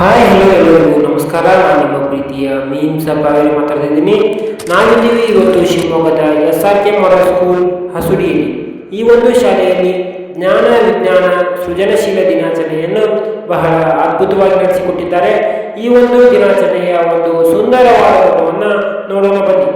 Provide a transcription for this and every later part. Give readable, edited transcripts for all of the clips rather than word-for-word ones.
Hi hello ಎಲ್ಲರಿಗೂ ನಮಸ್ಕಾರ. ನಾನು ನಿಮ್ಮ ಪ್ರೀತಿಯ ಮೀಮ್ ಸಭಾವೇರಿ ಮಾತಾಡ್ತಾ ಇದ್ದೀನಿ. ನಾವಿದ್ದೀವಿ ಇವತ್ತು ಶಿವಮೊಗ್ಗದ SRK ಮಾಡಲ್ ಸ್ಕೂಲ್ ಹಸುಡಿಯಲ್ಲಿ. ಈ ಒಂದು ಶಾಲೆಯಲ್ಲಿ ಜ್ಞಾನ ವಿಜ್ಞಾನ ಸೃಜನಶೀಲ ದಿನಾಚರಣೆಯನ್ನು ಬಹಳ ಅದ್ಭುತವಾಗಿ ನಡೆಸಿಕೊಟ್ಟಿದ್ದಾರೆ. ಈ ಒಂದು ದಿನಾಚರಣೆಯ ಒಂದು ಸುಂದರವಾದ ಫೋಟೋವನ್ನು ನೋಡೋಣ ಬನ್ನಿ.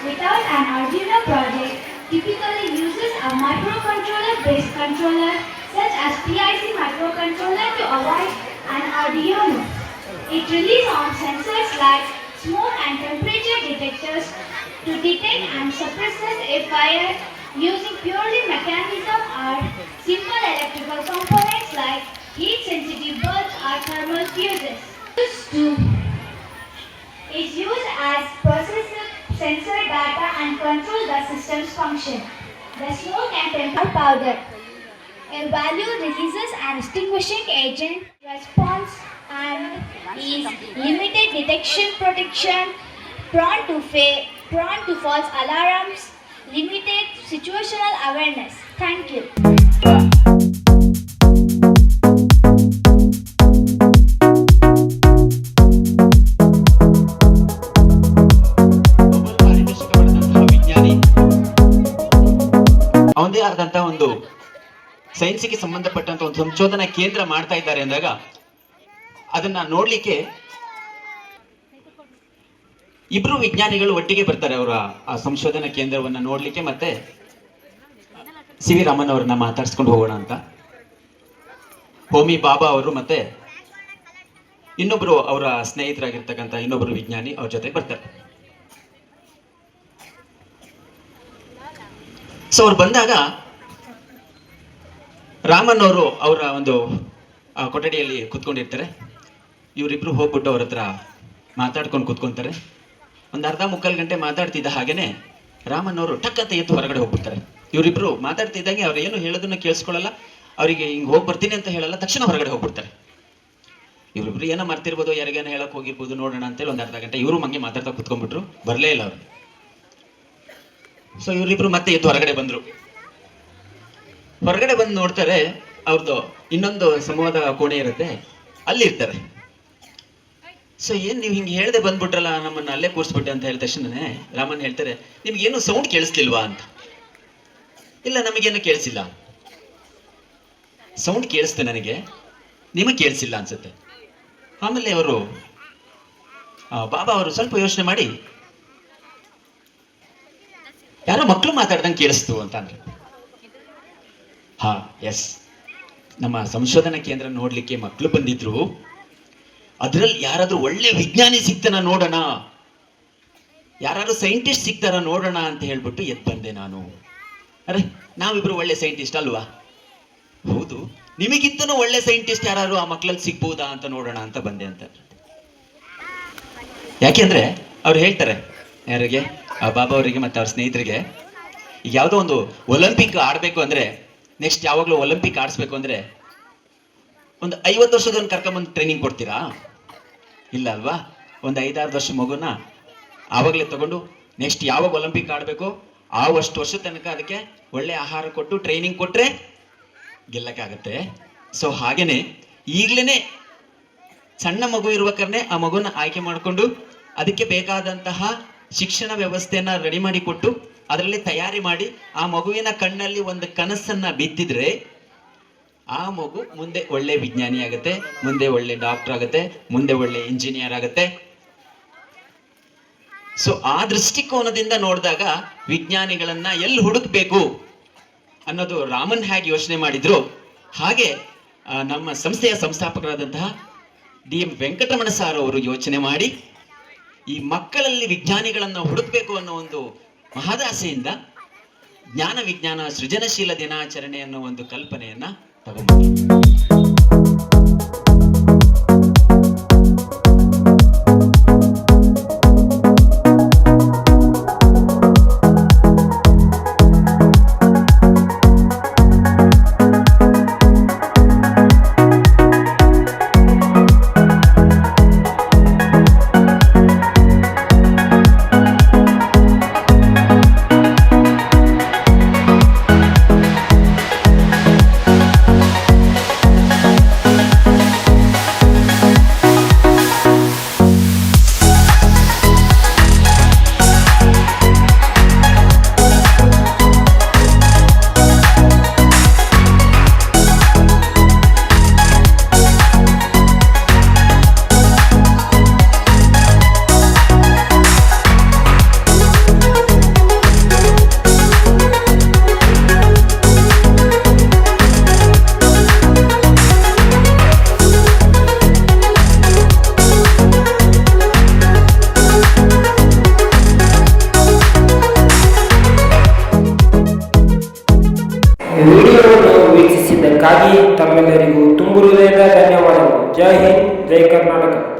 Without an Arduino project, typically uses a microcontroller-based controller such as PIC microcontroller to avoid an Arduino. It relies on sensors like smoke and temperature detectors to detect and suppress a fire using purely mechanism or simple electrical components like heat-sensitive bulbs or thermal fuses. Is used as processor sensor data and control the system's function. The smoke and temperature powder. A value releases an extinguishing agent response and is limited detection protection, prone to false alarms, limited situational awareness. Thank you. ಅವನದೇ ಆದಂತಹ ಒಂದು ಸೈನ್ಸ್ಗೆ ಸಂಬಂಧಪಟ್ಟಂತ ಒಂದು ಸಂಶೋಧನಾ ಕೇಂದ್ರ ಮಾಡ್ತಾ ಇದ್ದಾರೆ ಅಂದಾಗ ಅದನ್ನ ನೋಡ್ಲಿಕ್ಕೆ ಇಬ್ರು ವಿಜ್ಞಾನಿಗಳು ಒಟ್ಟಿಗೆ ಬರ್ತಾರೆ. ಅವರ ಆ ಸಂಶೋಧನಾ ಕೇಂದ್ರವನ್ನ ನೋಡ್ಲಿಕ್ಕೆ ಮತ್ತೆ ಸಿ ವಿ ರಾಮನ್ ಅವರನ್ನ ಮಾತಾಡ್ಸ್ಕೊಂಡು ಹೋಗೋಣ ಅಂತ ಹೋಮಿ ಬಾಬಾ ಅವರು ಮತ್ತೆ ಇನ್ನೊಬ್ರು ಅವರ ಸ್ನೇಹಿತರಾಗಿರ್ತಕ್ಕಂಥ ಇನ್ನೊಬ್ರು ವಿಜ್ಞಾನಿ ಅವ್ರ ಜೊತೆ ಬರ್ತಾರೆ. ಸೊ ಅವ್ರು ಬಂದಾಗ ರಾಮನ್ ಅವರು ಅವರ ಒಂದು ಕೊಠಡಿಯಲ್ಲಿ ಕುತ್ಕೊಂಡಿರ್ತಾರೆ. ಇವರಿಬ್ರು ಹೋಗ್ಬಿಟ್ಟು ಅವ್ರ ಹತ್ರ ಮಾತಾಡ್ಕೊಂಡು ಕುತ್ಕೊಂತಾರೆ. ಒಂದು ಅರ್ಧ ಮುಕ್ಕಾಲು ಗಂಟೆ ಮಾತಾಡ್ತಿದ್ದ ಹಾಗೇನೆ ರಾಮನ್ ಅವರು ಟಕ್ ಅಂತ ಎದ್ದು ಹೊರಗಡೆ ಹೋಗ್ಬಿಡ್ತಾರೆ. ಇವರಿಬ್ರು ಮಾತಾಡ್ತಿದ್ದಂಗೆ ಅವ್ರು ಏನು ಹೇಳೋದನ್ನ ಕೇಳಿಸ್ಕೊಳ್ಳಲ್ಲ, ಅವರಿಗೆ ಹಿಂಗೆ ಹೋಗಿ ಬರ್ತೀನಿ ಅಂತ ಹೇಳಲ್ಲ, ತಕ್ಷಣ ಹೊರಗಡೆ ಹೋಗ್ಬಿಡ್ತಾರೆ. ಇವರಿಬ್ರು ಏನೋ ಮಾಡ್ತಿರ್ಬೋದು, ಯಾರಿಗೇನೋ ಹೇಳಕ್ ಹೋಗಿರ್ಬೋದು, ನೋಡೋಣ ಅಂತೇಳಿ ಒಂದು ಅರ್ಧ ಗಂಟೆ ಇವರು ಹಂಗೆ ಮಾತಾಡ್ತಾ ಕುತ್ಕೊಂಡ್ಬಿಟ್ರು. ಬರಲೇ ಇಲ್ಲ ಅವರು. ಸೊ ಇವರಿಬ್ರು ಮತ್ತೆ ಎದ್ದು ಹೊರಗಡೆ ಬಂದ್ರು. ಹೊರಗಡೆ ಬಂದು ನೋಡ್ತಾರೆ, ಅವ್ರದ್ದು ಇನ್ನೊಂದು ಸಂವಾದ ಕೋಣೆ ಇರುತ್ತೆ, ಅಲ್ಲಿ ಇರ್ತಾರೆ. ಸೊ ಏನ್ ನೀವು ಹಿಂಗೆ ಹೇಳ್ದೆ ಬಂದ್ಬಿಟ್ರಲ್ಲ, ನಮ್ಮನ್ನ ಅಲ್ಲೇ ಕೂರಿಸ್ಬಿಟ್ಟೆ ಅಂತ ಹೇಳಿದ ತಕ್ಷಣನೇ ರಾಮನ್ ಹೇಳ್ತಾರೆ, ನಿಮ್ಗೇನು ಸೌಂಡ್ ಕೇಳಿಸ್ಲಿಲ್ವಾ ಅಂತ. ಇಲ್ಲ, ನಮಗೇನು ಕೇಳಿಸಿಲ್ಲ. ಸೌಂಡ್ ಕೇಳಿಸ್ತೆ ನನಗೆ, ನಿಮಗೆ ಕೇಳಿಸಿಲ್ಲ ಅನ್ಸುತ್ತೆ. ಆಮೇಲೆ ಅವರು ಬಾಬಾ ಅವರು ಸ್ವಲ್ಪ ಯೋಚನೆ ಮಾಡಿ, ಯಾರೋ ಮಕ್ಕಳು ಮಾತಾಡ್ದಂಗೆ ಕೇಳಿಸ್ತು ಅಂತ ಅಂದ್ರೆ, ಹಾ ಎಸ್, ನಮ್ಮ ಸಂಶೋಧನಾ ಕೇಂದ್ರ ನೋಡ್ಲಿಕ್ಕೆ ಮಕ್ಕಳು ಬಂದಿದ್ರು, ಅದ್ರಲ್ಲಿ ಯಾರಾದ್ರೂ ಒಳ್ಳೆ ವಿಜ್ಞಾನಿ ಸಿಗ್ತಾನ ನೋಡೋಣ, ಯಾರಾದ್ರೂ ಸೈಂಟಿಸ್ಟ್ ಸಿಗ್ತಾರ ನೋಡೋಣ ಅಂತ ಹೇಳ್ಬಿಟ್ಟು ಎದ್ದು ಬಂದೆ ನಾನು. ಅರೆ, ನಾವಿಬ್ರು ಒಳ್ಳೆ ಸೈಂಟಿಸ್ಟ್ ಅಲ್ವಾ? ಹೌದು, ನಿಮಗಿಂತನೂ ಒಳ್ಳೆ ಸೈಂಟಿಸ್ಟ್ ಯಾರು ಆ ಮಕ್ಕಳಲ್ಲಿ ಸಿಗ್ಬೋದಾ ಅಂತ ನೋಡೋಣ ಅಂತ ಬಂದೆ ಅಂತ. ಯಾಕೆಂದ್ರೆ ಅವ್ರು ಹೇಳ್ತಾರೆ, ಯಾರಿಗೆ, ಆ ಬಾಬಾ ಅವರಿಗೆ ಮತ್ತೆ ಅವ್ರ ಸ್ನೇಹಿತರಿಗೆ, ಈಗ ಯಾವುದೋ ಒಂದು ಒಲಿಂಪಿಕ್ ಆಡ್ಬೇಕು ಅಂದ್ರೆ, ನೆಕ್ಸ್ಟ್ ಯಾವಾಗಲೂ ಒಲಿಂಪಿಕ್ ಆಡಿಸ್ಬೇಕು ಅಂದ್ರೆ ಒಂದು 50 ವರ್ಷದವನ್ನ ಕರ್ಕೊಂಬಂದು ಟ್ರೈನಿಂಗ್ ಕೊಡ್ತೀರಾ? ಇಲ್ಲ ಅಲ್ವಾ? ಒಂದು 5-6 ವರ್ಷ ಮಗುನ ಆವಾಗಲೇ ತಗೊಂಡು ನೆಕ್ಸ್ಟ್ ಯಾವಾಗ ಒಲಿಂಪಿಕ್ ಆಡಬೇಕು ಅಷ್ಟು ವರ್ಷ ತನಕ ಅದಕ್ಕೆ ಒಳ್ಳೆ ಆಹಾರ ಕೊಟ್ಟು ಟ್ರೈನಿಂಗ್ ಕೊಟ್ರೆ ಗೆಲ್ಲಕ್ಕಾಗತ್ತೆ. ಸೊ ಹಾಗೇನೆ ಈಗ್ಲೇನೆ ಸಣ್ಣ ಮಗು ಇರ್ಬೇಕಾದ್ರೆ ಆ ಮಗುನ ಆಯ್ಕೆ ಮಾಡಿಕೊಂಡು ಅದಕ್ಕೆ ಬೇಕಾದಂತಹ ಶಿಕ್ಷಣ ವ್ಯವಸ್ಥೆಯನ್ನ ರೆಡಿ ಮಾಡಿ ಕೊಟ್ಟು ಅದರಲ್ಲಿ ತಯಾರಿ ಮಾಡಿ ಆ ಮಗುವಿನ ಕಣ್ಣಲ್ಲಿ ಒಂದು ಕನಸನ್ನ ಬಿತ್ತಿದ್ರೆ ಆ ಮಗು ಮುಂದೆ ಒಳ್ಳೆ ವಿಜ್ಞಾನಿ ಆಗುತ್ತೆ, ಮುಂದೆ ಒಳ್ಳೆ ಡಾಕ್ಟರ್ ಆಗುತ್ತೆ, ಮುಂದೆ ಒಳ್ಳೆ ಇಂಜಿನಿಯರ್ ಆಗುತ್ತೆ. ಸೊ ಆ ದೃಷ್ಟಿಕೋನದಿಂದ ನೋಡಿದಾಗ ವಿಜ್ಞಾನಿಗಳನ್ನ ಎಲ್ಲಿ ಹುಡುಕ್ಬೇಕು ಅನ್ನೋದು ರಾಮನ್ ಹೇಗೆ ಯೋಚನೆ ಮಾಡಿದ್ರು, ಹಾಗೆ ನಮ್ಮ ಸಂಸ್ಥೆಯ ಸಂಸ್ಥಾಪಕರಾದಂತಹ DM ವೆಂಕಟರಮಣ ಸಾರ್ ಅವರು ಯೋಚನೆ ಮಾಡಿ ಈ ಮಕ್ಕಳಲ್ಲಿ ವಿಜ್ಞಾನಿಗಳನ್ನ ಹುಡುಕ್ಬೇಕು ಅನ್ನೋ ಒಂದು ಮಹದಾಸೆಯಿಂದ ಜ್ಞಾನ ವಿಜ್ಞಾನ ಸೃಜನಶೀಲ ದಿನಾಚರಣೆ ಅನ್ನೋ ಒಂದು ಕಲ್ಪನೆಯನ್ನ ತಗೊಂಡ್ರು. ವಿಡಿಯೋವನ್ನು ವೀಕ್ಷಿಸಿದ್ದಕ್ಕಾಗಿ ತಮ್ಮೆಲ್ಲರಿಗೂ ತುಂಬು ಹೃದಯದ ಧನ್ಯವಾದಗಳು. ಜೈ ಹಿಂದ್, ಜೈ ಕರ್ನಾಟಕ.